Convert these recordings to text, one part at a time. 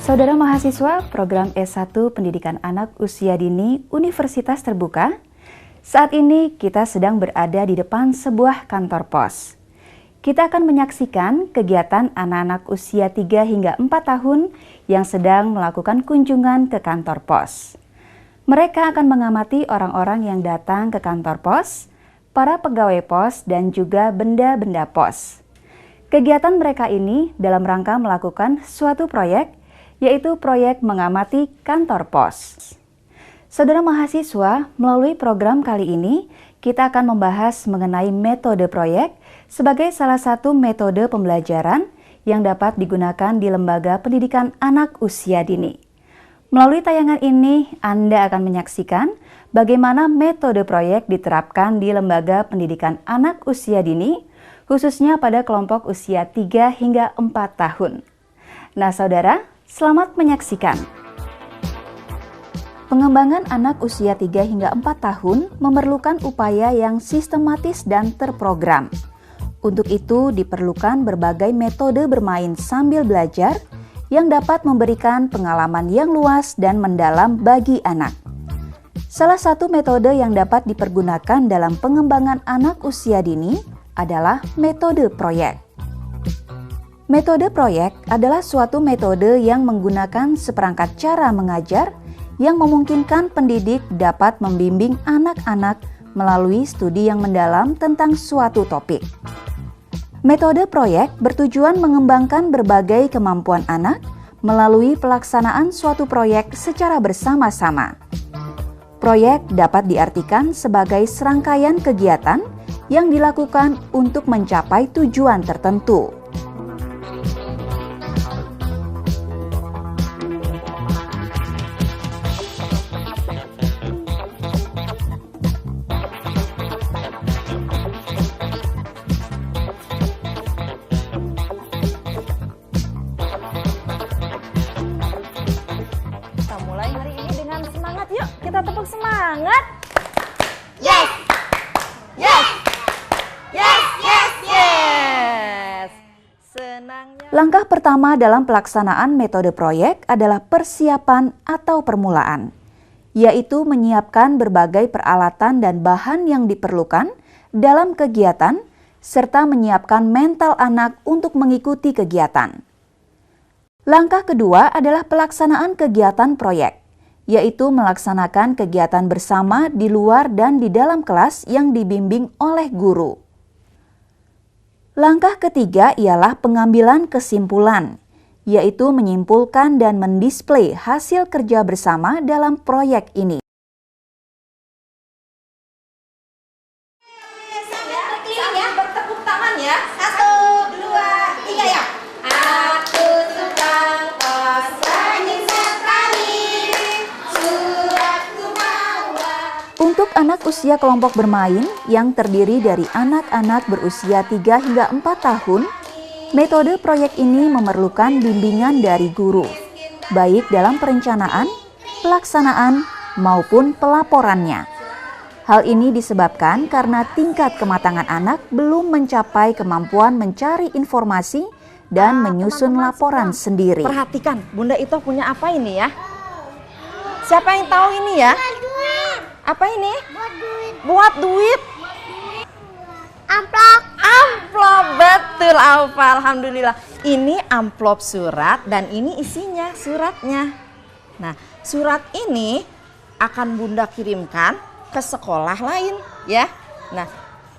Saudara mahasiswa program S1 Pendidikan Anak Usia Dini Universitas Terbuka, saat ini kita sedang berada di depan sebuah kantor pos. Kita akan menyaksikan kegiatan anak-anak usia 3 hingga 4 tahun yang sedang melakukan kunjungan ke kantor pos. Mereka akan mengamati orang-orang yang datang ke kantor pos, para pegawai pos, dan juga benda-benda pos. Kegiatan mereka ini dalam rangka melakukan suatu proyek, yaitu proyek mengamati kantor pos. Saudara mahasiswa, melalui program kali ini, kita akan membahas mengenai metode proyek sebagai salah satu metode pembelajaran yang dapat digunakan di lembaga pendidikan anak usia dini. Melalui tayangan ini, Anda akan menyaksikan bagaimana metode proyek diterapkan di lembaga pendidikan anak usia dini, khususnya pada kelompok usia 3 hingga 4 tahun. Nah, saudara, selamat menyaksikan. Pengembangan anak usia 3 hingga 4 tahun memerlukan upaya yang sistematis dan terprogram. Untuk itu diperlukan berbagai metode bermain sambil belajar yang dapat memberikan pengalaman yang luas dan mendalam bagi anak. Salah satu metode yang dapat dipergunakan dalam pengembangan anak usia dini adalah metode proyek. Metode proyek adalah suatu metode yang menggunakan seperangkat cara mengajar yang memungkinkan pendidik dapat membimbing anak-anak melalui studi yang mendalam tentang suatu topik. Metode proyek bertujuan mengembangkan berbagai kemampuan anak melalui pelaksanaan suatu proyek secara bersama-sama. Proyek dapat diartikan sebagai serangkaian kegiatan yang dilakukan untuk mencapai tujuan tertentu. Kita tepuk semangat. Yes! Yes! Yes! Yes! Yes! Senangnya. Langkah pertama dalam pelaksanaan metode proyek adalah persiapan atau permulaan, yaitu menyiapkan berbagai peralatan dan bahan yang diperlukan dalam kegiatan, serta menyiapkan mental anak untuk mengikuti kegiatan. Langkah kedua adalah pelaksanaan kegiatan proyek, yaitu melaksanakan kegiatan bersama di luar dan di dalam kelas yang dibimbing oleh guru. Langkah ketiga ialah pengambilan kesimpulan, yaitu menyimpulkan dan mendisplay hasil kerja bersama dalam proyek ini. Bertepuk tangan ya. 1, 2, 3 ya. Aku suka kos senyum sekali. Untuk anak usia kelompok bermain yang terdiri dari anak-anak berusia 3 hingga 4 tahun, metode proyek ini memerlukan bimbingan dari guru, baik dalam perencanaan, pelaksanaan, maupun pelaporannya. Hal ini disebabkan karena tingkat kematangan anak belum mencapai kemampuan mencari informasi dan menyusun laporan sendiri. Perhatikan, Bunda Ito punya apa ini ya? Siapa yang tahu ini ya? Apa ini? Buat duit. Amplop. Amplop, betul Alfa, alhamdulillah. Ini amplop surat dan ini isinya suratnya. Nah, surat ini akan Bunda kirimkan ke sekolah lain ya. Nah,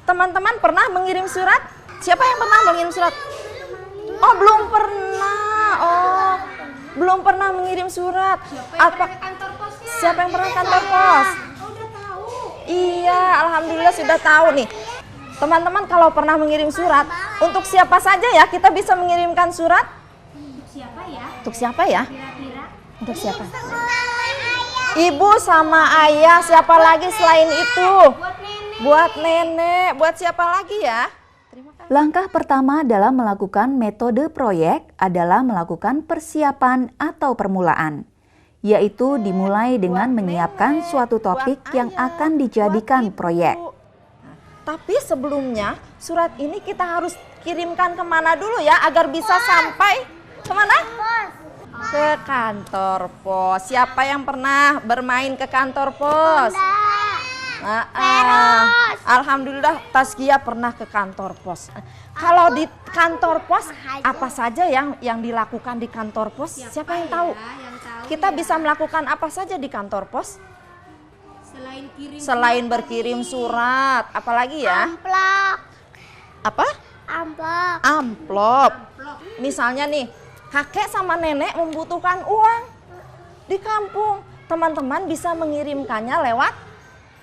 teman-teman pernah mengirim surat? Siapa yang pernah mengirim surat? Oh, belum pernah. Oh, belum pernah mengirim surat. Siapa yang pernah kantor pos? Iya, alhamdulillah sudah tahu nih. Teman-teman kalau pernah mengirim surat, untuk siapa saja ya kita bisa mengirimkan surat? Untuk siapa ya? Untuk siapa ya? Kira-kira? Untuk siapa? Ibu sama ayah, siapa lagi selain itu? Buat nenek. Buat nenek, buat siapa lagi ya? Terima kasih. Langkah pertama dalam melakukan metode proyek adalah melakukan persiapan atau permulaan, yaitu dimulai dengan menyiapkan suatu topik yang akan dijadikan proyek. Tapi sebelumnya surat ini kita harus kirimkan kemana dulu ya agar bisa sampai kemana? Ke kantor pos. Siapa yang pernah bermain ke kantor pos? Alhamdulillah Tazkiyah pernah ke kantor pos. Kalau di kantor pos apa saja yang dilakukan di kantor pos? Siapa yang tahu? Kita bisa melakukan apa saja di kantor pos? Selain berkirim surat, apalagi ya? Amplop. Apa? Amplop. Amplop. Misalnya nih, kakek sama nenek membutuhkan uang di kampung. Teman-teman bisa mengirimkannya lewat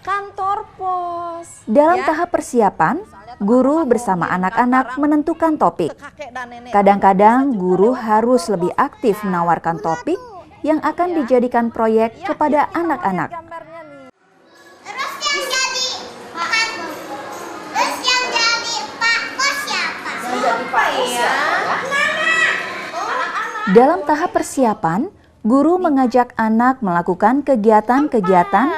kantor pos. Dalam Ya. tahap persiapan, guru bersama anak-anak menentukan topik. Ke kakek dan nenek. Kadang-kadang guru harus lebih aktif menawarkan topik yang akan dijadikan proyek Ya, kepada yuk kita anak-anak. lihat gambarnya nih. Terus yang jadi Pak Pos siapa? Dalam tahap persiapan, guru mengajak anak melakukan kegiatan-kegiatan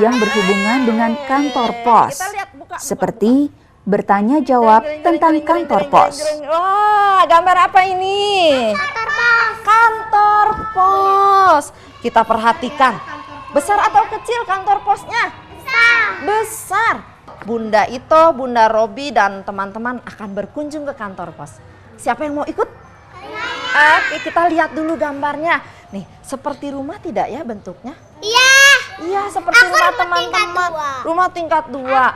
yang berhubungan dengan kantor pos, Kita lihat, buka. seperti bertanya jawab tentang kantor pos. Wah, gambar apa ini? Kantor pos. Kantor pos. Kita perhatikan. Besar atau kecil kantor posnya? Besar. Bunda Ito, Bunda Robi, dan teman-teman akan berkunjung ke kantor pos. Siapa yang mau ikut? Oke, kita lihat dulu gambarnya. Nih, seperti rumah tidak ya bentuknya? Iya. Iya, seperti Aku rumah rumah tingkat teman-teman. 2. Rumah tingkat 2.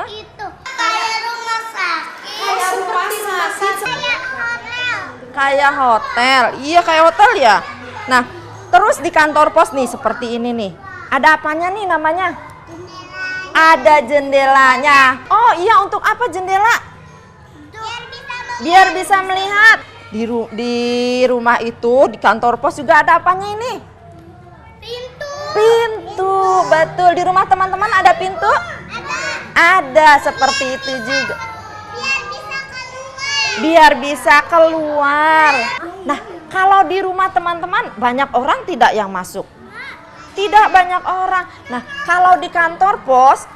Itu kayak rumah sakit. Kayak rumah sakit. Kayak hotel. Kayak hotel. Iya, kayak hotel ya. Nah, terus di kantor pos nih seperti ini nih. Ada apanya nih namanya? Ada jendelanya. Oh iya, untuk apa jendela? Biar bisa melihat. Di rumah itu, di kantor pos juga ada apanya ini? Pintu. Pintu, betul. Di rumah teman-teman ada pintu? Ada, seperti itu juga. Biar bisa keluar. Biar bisa keluar. Nah, kalau di rumah teman-teman banyak orang tidak yang masuk? Tidak banyak orang. Nah, kalau di kantor pos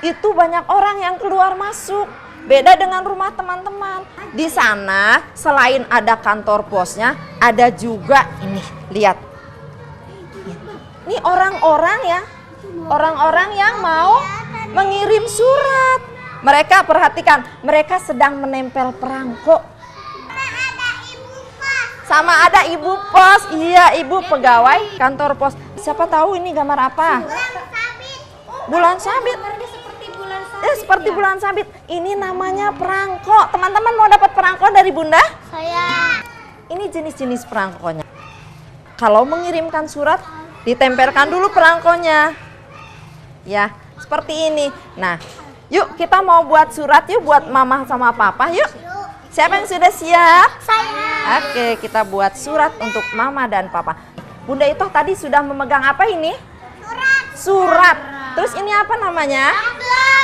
itu banyak orang yang keluar masuk. Beda dengan rumah teman-teman. Di sana selain ada kantor posnya, ada juga ini, lihat. Ini orang-orang yang mau mengirim surat. Mereka perhatikan, mereka sedang menempel perangko. Sama ada ibu pos, iya ibu pegawai kantor pos. Siapa tahu ini gambar apa? Bulan sabit. Seperti bulan sabit. Ini namanya perangko. Teman-teman mau dapat perangko dari Bunda? Saya. Ini jenis-jenis perangkonya. Kalau mengirimkan surat, ditempelkan dulu perangkonya. Ya, seperti ini. Nah, yuk kita mau buat surat yuk buat mama sama papa yuk. Siapa yang sudah siap? Saya. Oke, kita buat surat untuk mama dan papa. Bunda Ito tadi sudah memegang apa ini? Surat. Terus ini apa namanya?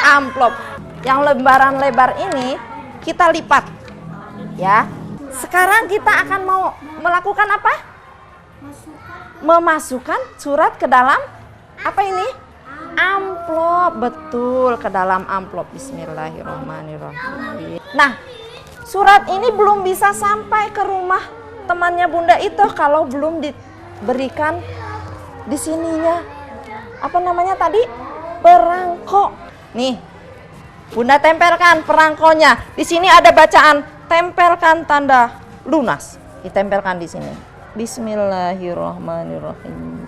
Amplop. Yang lembaran lebar ini kita lipat. Ya. Sekarang kita akan mau melakukan apa? Memasukkan surat ke dalam apa ini? Amplop. Betul, ke dalam amplop. Bismillahirrahmanirrahim. Nah, surat ini belum bisa sampai ke rumah temannya Bunda Ito kalau belum diberikan di sininya. Apa namanya tadi? Perangko. Nih, Bunda tempelkan perangkonya. Di sini ada bacaan, tempelkan tanda lunas. Ditempelkan di sini. Bismillahirrahmanirrahim.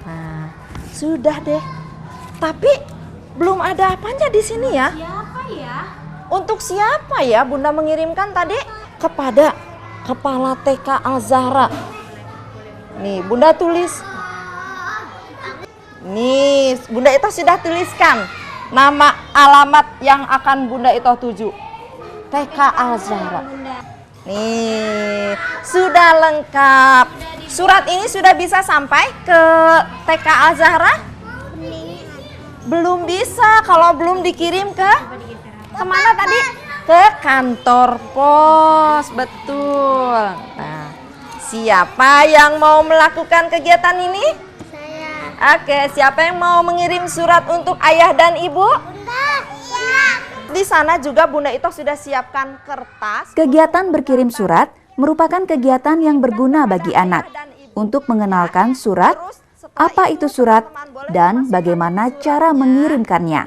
Nah, sudah deh. Tapi belum ada apanya di sini ya. Siapa ya? Untuk siapa ya Bunda mengirimkan tadi? Kepada Kepala TK Al-Zahra. Nih, Bunda tulis. Nih, Bunda Ito sudah tuliskan nama alamat yang akan Bunda Ito tuju. TK Al-Zahra. Nih, sudah lengkap. Surat ini sudah bisa sampai ke TK Al-Zahra? Belum bisa kalau belum dikirim ke kemana tadi? Ke kantor pos, betul. Nah, siapa yang mau melakukan kegiatan ini? Oke, siapa yang mau mengirim surat untuk ayah dan ibu? Di sana juga Bunda Ito sudah siapkan kertas. Kegiatan berkirim surat merupakan kegiatan yang berguna bagi anak untuk mengenalkan surat, apa itu surat, dan bagaimana cara mengirimkannya.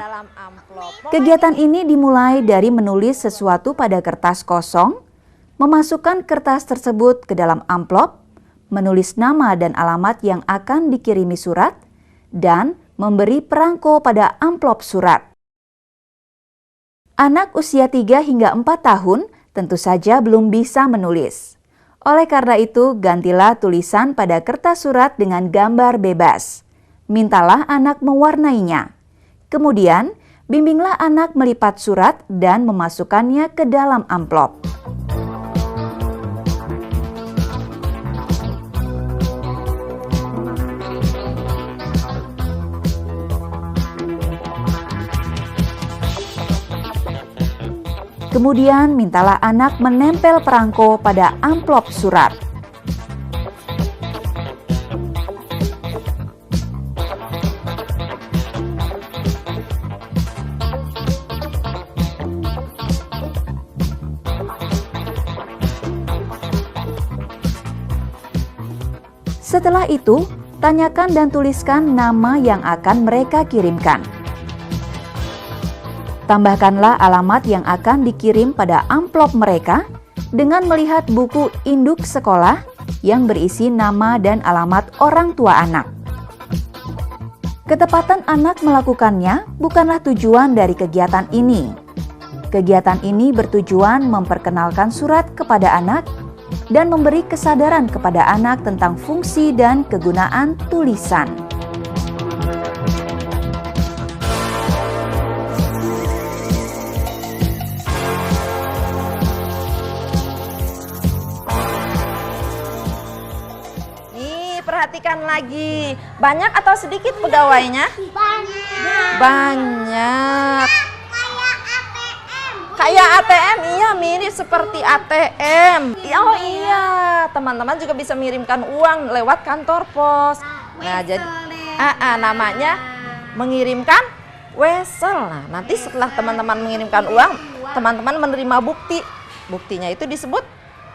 Kegiatan ini dimulai dari menulis sesuatu pada kertas kosong, memasukkan kertas tersebut ke dalam amplop, menulis nama dan alamat yang akan dikirimi surat, dan memberi perangko pada amplop surat. Anak usia 3 hingga 4 tahun tentu saja belum bisa menulis. Oleh karena itu, gantilah tulisan pada kertas surat dengan gambar bebas. Mintalah anak mewarnainya. Kemudian, bimbinglah anak melipat surat dan memasukkannya ke dalam amplop. Kemudian mintalah anak menempel perangko pada amplop surat. Setelah itu, tanyakan dan tuliskan nama yang akan mereka kirimkan. Tambahkanlah alamat yang akan dikirim pada amplop mereka dengan melihat buku induk sekolah yang berisi nama dan alamat orang tua anak. Ketepatan anak melakukannya bukanlah tujuan dari kegiatan ini. Kegiatan ini bertujuan memperkenalkan surat kepada anak dan memberi kesadaran kepada anak tentang fungsi dan kegunaan tulisan. Perhatikan lagi, banyak atau sedikit pegawainya? Banyak. Kayak ATM, iya mirip seperti ATM. Oh iya, teman-teman juga bisa mengirimkan uang lewat kantor pos. Nah, jadi namanya mengirimkan wesel. Nah, nanti setelah teman-teman mengirimkan uang, teman-teman menerima bukti. Buktinya itu disebut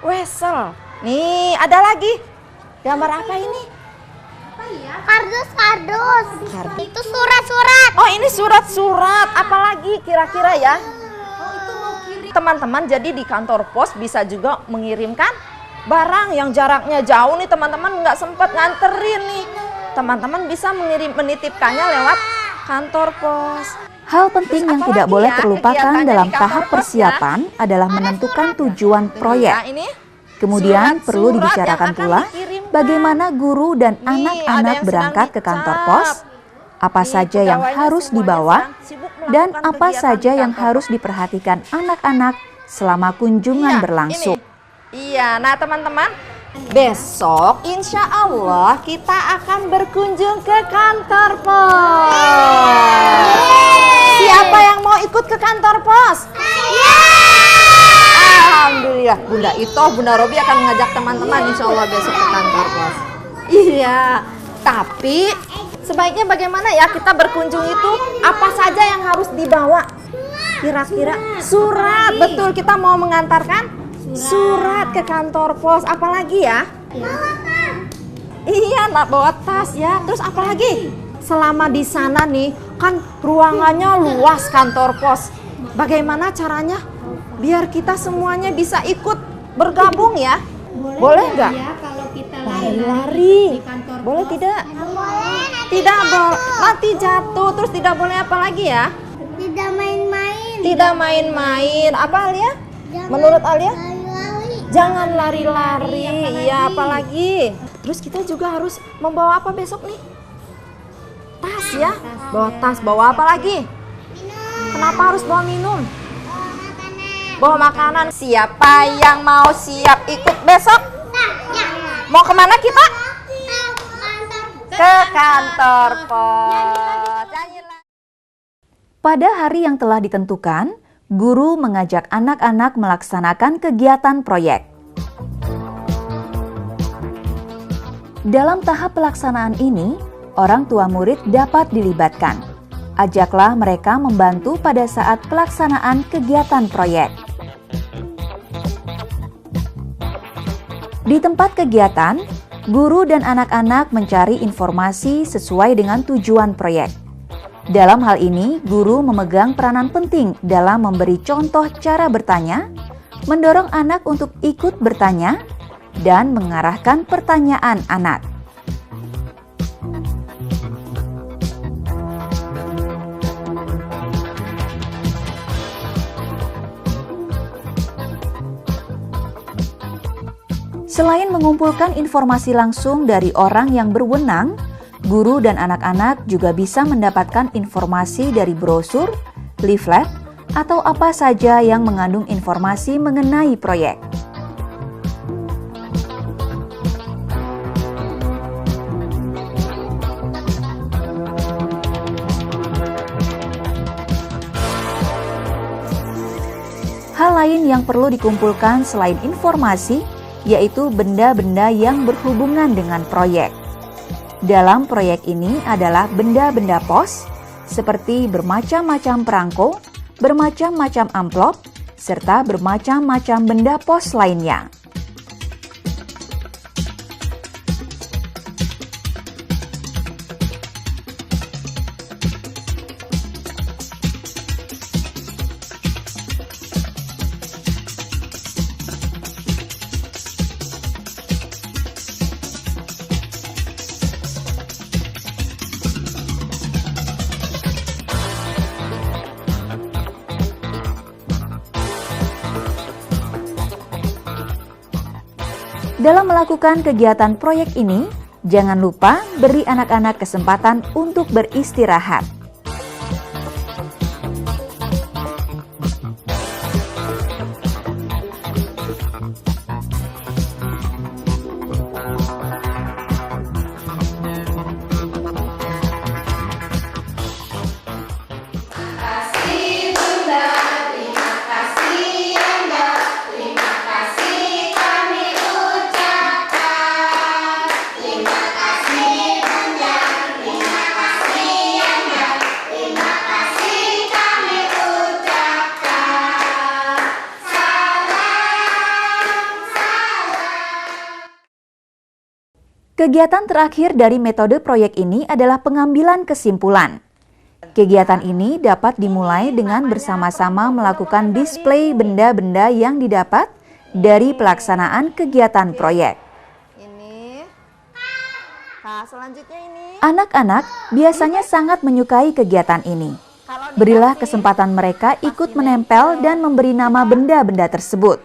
wesel. Nih, ada lagi. Gambar apa ini? Apa ya? Kardus. Itu surat-surat. Oh, ini surat-surat. Apalagi kira-kira ya? Oh, itu mau kirim. Teman-teman, jadi di kantor pos bisa juga mengirimkan barang yang jaraknya jauh nih, teman-teman nggak sempat nganterin nih. Teman-teman bisa menitipkannya lewat kantor pos. Hal penting yang tidak boleh terlupakan dalam tahap persiapan adalah menentukan tujuan proyek. Kemudian perlu dibicarakan pula bagaimana guru dan anak-anak berangkat ke kantor pos, apa saja yang harus dibawa, dan apa saja yang harus diperhatikan anak-anak selama kunjungan berlangsung. Iya, nah teman-teman, besok insya Allah kita akan berkunjung ke kantor pos. Siapa yang mau ikut ke kantor pos? Alhamdulillah, Bunda Ito, Bunda Robi akan mengajak teman-teman insya Allah besok ke kantor pos. Iya, tapi sebaiknya bagaimana ya kita berkunjung itu, apa saja yang harus dibawa? Kira-kira surat, betul, kita mau mengantarkan surat ke kantor pos. Apalagi ya? Iya, nak bawa tas ya. Terus apalagi? Selama di sana nih, kan ruangannya luas kantor pos. Bagaimana caranya? Biar kita semuanya bisa ikut bergabung ya. Boleh nggak? Ya, kalau kita lari-lari. di kantor Boleh pos. tidak? Tidak boleh. Nanti jatuh. Terus tidak boleh apa lagi ya? Tidak main-main. Tidak main-main. Apa Alia? Menurut Alia? Jangan lari-lari. Iya, apalagi. Terus kita juga harus membawa apa besok nih? Tas ya. Bawa tas. Bawa apa lagi? Kenapa harus bawa minum? Bawa makanan. Siapa yang mau siap ikut besok? Mau kemana kita? Ke kantor pos. Pada hari yang telah ditentukan, guru mengajak anak-anak melaksanakan kegiatan proyek. Dalam tahap pelaksanaan ini, orang tua murid dapat dilibatkan. Ajaklah mereka membantu pada saat pelaksanaan kegiatan proyek. Di tempat kegiatan, guru dan anak-anak mencari informasi sesuai dengan tujuan proyek. Dalam hal ini, guru memegang peranan penting dalam memberi contoh cara bertanya, mendorong anak untuk ikut bertanya, dan mengarahkan pertanyaan anak. Selain mengumpulkan informasi langsung dari orang yang berwenang, guru dan anak-anak juga bisa mendapatkan informasi dari brosur, leaflet, atau apa saja yang mengandung informasi mengenai proyek. Hal lain yang perlu dikumpulkan selain informasi, yaitu benda-benda yang berhubungan dengan proyek. Dalam proyek ini adalah benda-benda pos, seperti bermacam-macam perangko, bermacam-macam amplop, serta bermacam-macam benda pos lainnya. Dalam melakukan kegiatan proyek ini, jangan lupa beri anak-anak kesempatan untuk beristirahat. Kegiatan terakhir dari metode proyek ini adalah pengambilan kesimpulan. Kegiatan ini dapat dimulai dengan bersama-sama melakukan display benda-benda yang didapat dari pelaksanaan kegiatan proyek. Ini. Nah, selanjutnya ini. Anak-anak biasanya sangat menyukai kegiatan ini. Berilah kesempatan mereka ikut menempel dan memberi nama benda-benda tersebut.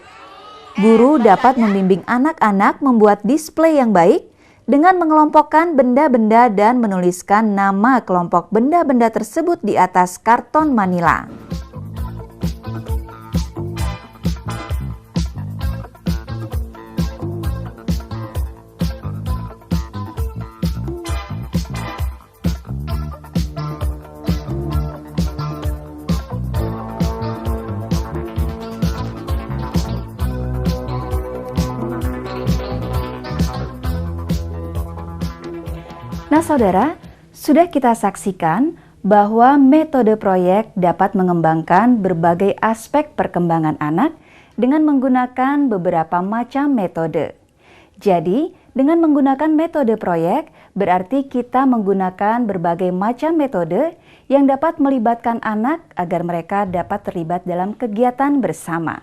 Guru dapat membimbing anak-anak membuat display yang baik dengan mengelompokkan benda-benda dan menuliskan nama kelompok benda-benda tersebut di atas karton manila. Nah, saudara, sudah kita saksikan bahwa metode proyek dapat mengembangkan berbagai aspek perkembangan anak dengan menggunakan beberapa macam metode. Jadi, dengan menggunakan metode proyek, berarti kita menggunakan berbagai macam metode yang dapat melibatkan anak agar mereka dapat terlibat dalam kegiatan bersama.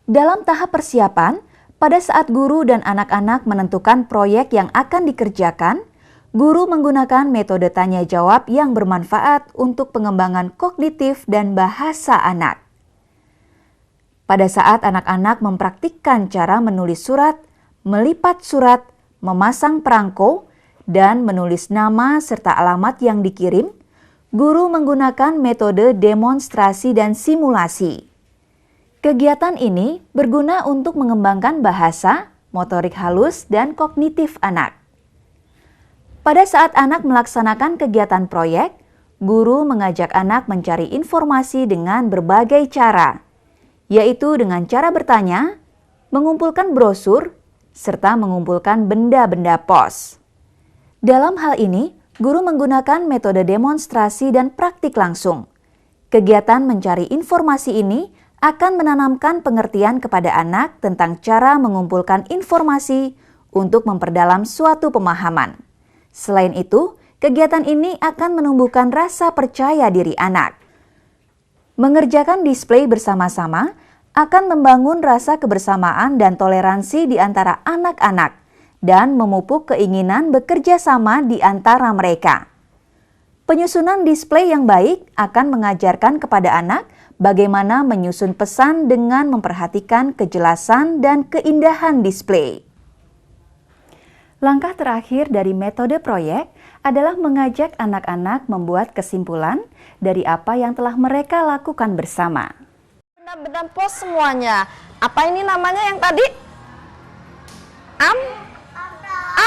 Dalam tahap persiapan, pada saat guru dan anak-anak menentukan proyek yang akan dikerjakan, guru menggunakan metode tanya jawab yang bermanfaat untuk pengembangan kognitif dan bahasa anak. Pada saat anak-anak mempraktikkan cara menulis surat, melipat surat, memasang perangko, dan menulis nama serta alamat yang dikirim, guru menggunakan metode demonstrasi dan simulasi. Kegiatan ini berguna untuk mengembangkan bahasa, motorik halus, dan kognitif anak. Pada saat anak melaksanakan kegiatan proyek, guru mengajak anak mencari informasi dengan berbagai cara, yaitu dengan cara bertanya, mengumpulkan brosur, serta mengumpulkan benda-benda pos. Dalam hal ini, guru menggunakan metode demonstrasi dan praktik langsung. Kegiatan mencari informasi ini akan menanamkan pengertian kepada anak tentang cara mengumpulkan informasi untuk memperdalam suatu pemahaman. Selain itu, kegiatan ini akan menumbuhkan rasa percaya diri anak. Mengerjakan display bersama-sama akan membangun rasa kebersamaan dan toleransi di antara anak-anak dan memupuk keinginan bekerja sama di antara mereka. Penyusunan display yang baik akan mengajarkan kepada anak bagaimana menyusun pesan dengan memperhatikan kejelasan dan keindahan display. Langkah terakhir dari metode proyek adalah mengajak anak-anak membuat kesimpulan dari apa yang telah mereka lakukan bersama. Benda-benda pos semuanya. Apa ini namanya yang tadi?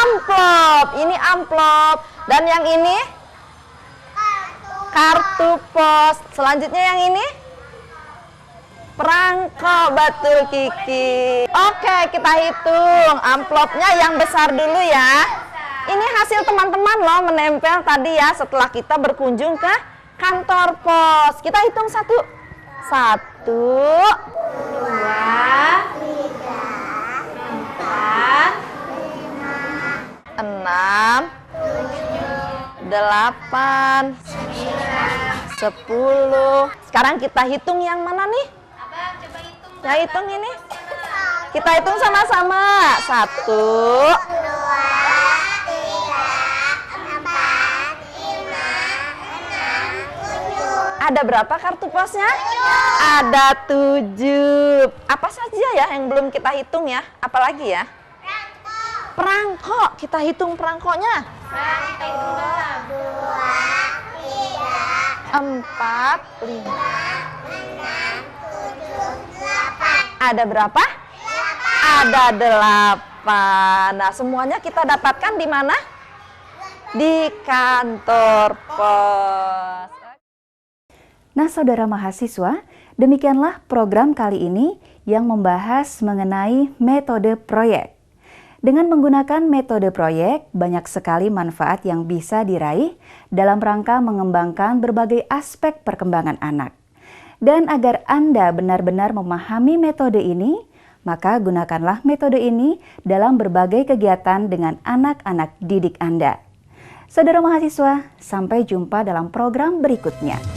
Amplop. Ini amplop. Dan yang ini? Kartu pos. Selanjutnya yang ini? Perangko, betul Kiki. Oke, kita hitung amplopnya yang besar dulu ya. Ini hasil teman-teman loh menempel tadi ya setelah kita berkunjung ke kantor pos. Kita hitung satu. 1, 2, 3, 4, 5, 6, 7, 8, 10. Sekarang kita hitung yang mana nih? Ya hitung ini. Kita hitung sama-sama. 1, 2, 3, 4, 5, 6, 7. Ada berapa kartu posnya? Ada 7. Apa saja ya yang belum kita hitung ya? Apalagi ya? Perangko. Kita hitung perangkonya. 1, 2, 3, 4, 5. Ada berapa? 8. Ada 8. Nah, semuanya kita dapatkan di mana? Di kantor pos. Nah, saudara mahasiswa, demikianlah program kali ini yang membahas mengenai metode proyek. Dengan menggunakan metode proyek, banyak sekali manfaat yang bisa diraih dalam rangka mengembangkan berbagai aspek perkembangan anak. Dan agar Anda benar-benar memahami metode ini, maka gunakanlah metode ini dalam berbagai kegiatan dengan anak-anak didik Anda. Saudara mahasiswa, sampai jumpa dalam program berikutnya.